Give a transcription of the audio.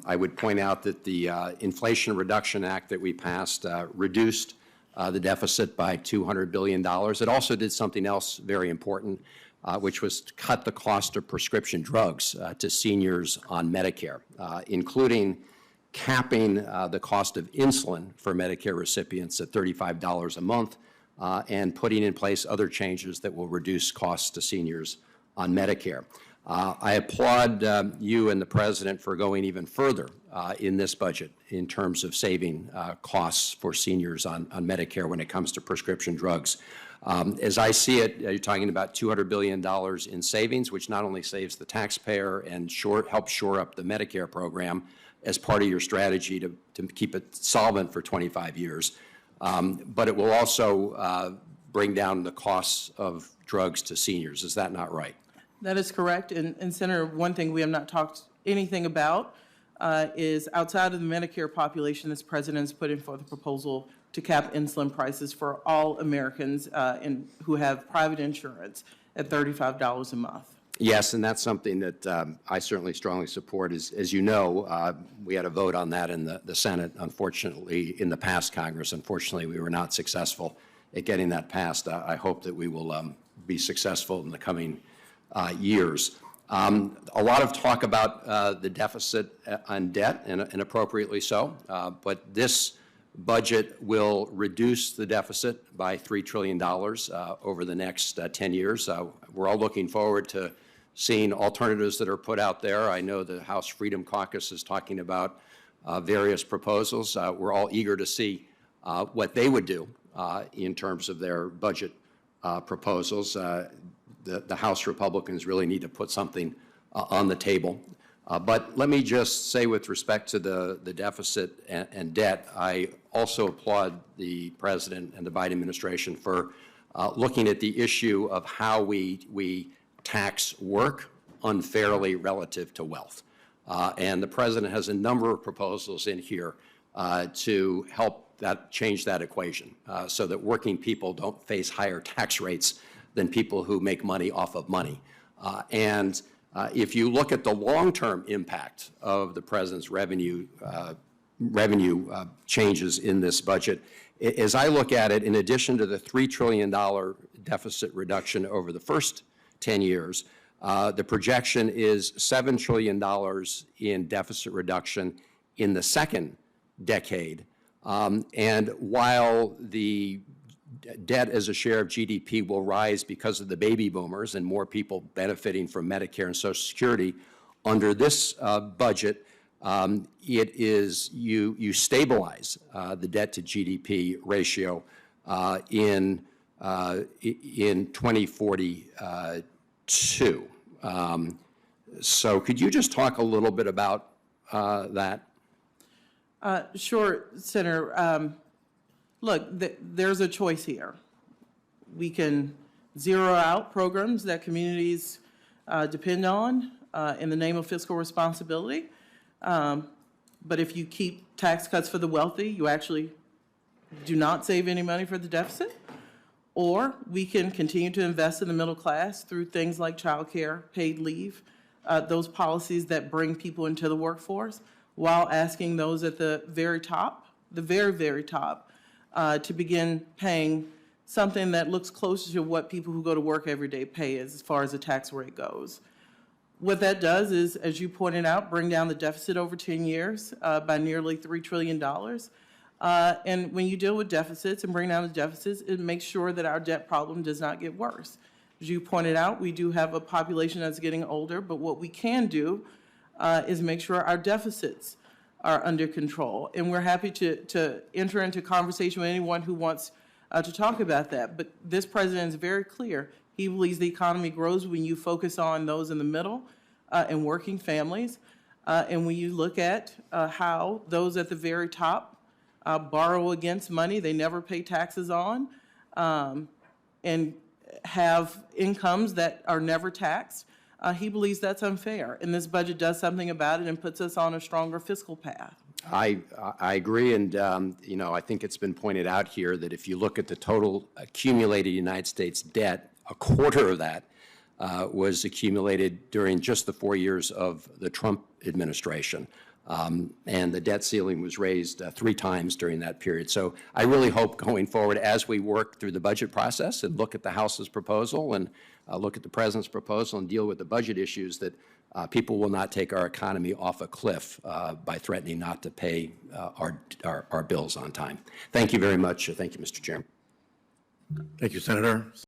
I would point out that the Inflation Reduction Act that we passed reduced the deficit by $200 billion. It also did something else very important, which was to cut the cost of prescription drugs to seniors on Medicare, including capping the cost of insulin for Medicare recipients at $35 a month, and putting in place other changes that will reduce costs to seniors on Medicare. I applaud you and the President for going even further in this budget in terms of saving costs for seniors on Medicare when it comes to prescription drugs. As I see it, you're talking about $200 billion in savings, which not only saves the taxpayer and helps shore up the Medicare program as part of your strategy to keep it solvent for 25 years, but it will also bring down the costs of drugs to seniors. Is that not right? That is correct. And Senator, one thing we have not talked anything about is outside of the Medicare population, this President has put in for the proposal to cap insulin prices for all Americans who have private insurance at $35 a month. Yes, and that's something that I certainly strongly support. As you know, we had a vote on that in the Senate. Unfortunately, in the past Congress, unfortunately, we were not successful at getting that passed. I hope that we will be successful in the coming years. A lot of talk about the deficit on debt, and appropriately so, but this budget will reduce the deficit by $3 trillion over the next 10 years. We're all looking forward to seeing alternatives that are put out there. I know the House Freedom Caucus is talking about various proposals. We're all eager to see what they would do in terms of their budget proposals. The House Republicans really need to put something on the table. But let me just say, with respect to the deficit and debt, I also applaud the President and the Biden administration for looking at the issue of how we tax work unfairly relative to wealth. And the President has a number of proposals in here to help change that equation so that working people don't face higher tax rates than people who make money off of money. If you look at the long-term impact of the President's revenue changes in this budget, as I look at it, in addition to the $3 trillion deficit reduction over the first 10 years, the projection is $7 trillion in deficit reduction in the second decade. And while the debt as a share of GDP will rise because of the baby boomers and more people benefiting from Medicare and Social Security, under this budget, you stabilize the debt to GDP ratio in 2042. So could you just talk a little bit about that? Sure, Senator. Look, there's a choice here. We can zero out programs that communities depend on in the name of fiscal responsibility. But if you keep tax cuts for the wealthy, you actually do not save any money for the deficit. Or we can continue to invest in the middle class through things like child care, paid leave, those policies that bring people into the workforce, while asking those at the very top, the very, very top, to begin paying something that looks closer to what people who go to work every day pay as far as the tax rate goes. What that does is, as you pointed out, bring down the deficit over 10 years by nearly $3 trillion. And when you deal with deficits and bring down the deficits, it makes sure that our debt problem does not get worse. As you pointed out, we do have a population that's getting older, but what we can do is make sure our deficits are under control. And we're happy to enter into conversation with anyone who wants to talk about that. But this President is very clear. He believes the economy grows when you focus on those in the middle and working families. And when you look at how those at the very top borrow against money they never pay taxes on and have incomes that are never taxed, he believes that's unfair. And this budget does something about it and puts us on a stronger fiscal path. I agree, and you know, I think it's been pointed out here that if you look at the total accumulated United States debt, a quarter of that was accumulated during just the 4 years of the Trump administration. And the debt ceiling was raised 3 times during that period. So I really hope going forward, as we work through the budget process and look at the House's proposal and look at the President's proposal and deal with the budget issues, that people will not take our economy off a cliff by threatening not to pay our bills on time. Thank you very much. Thank you, Mr. Chairman. Thank you, Senator.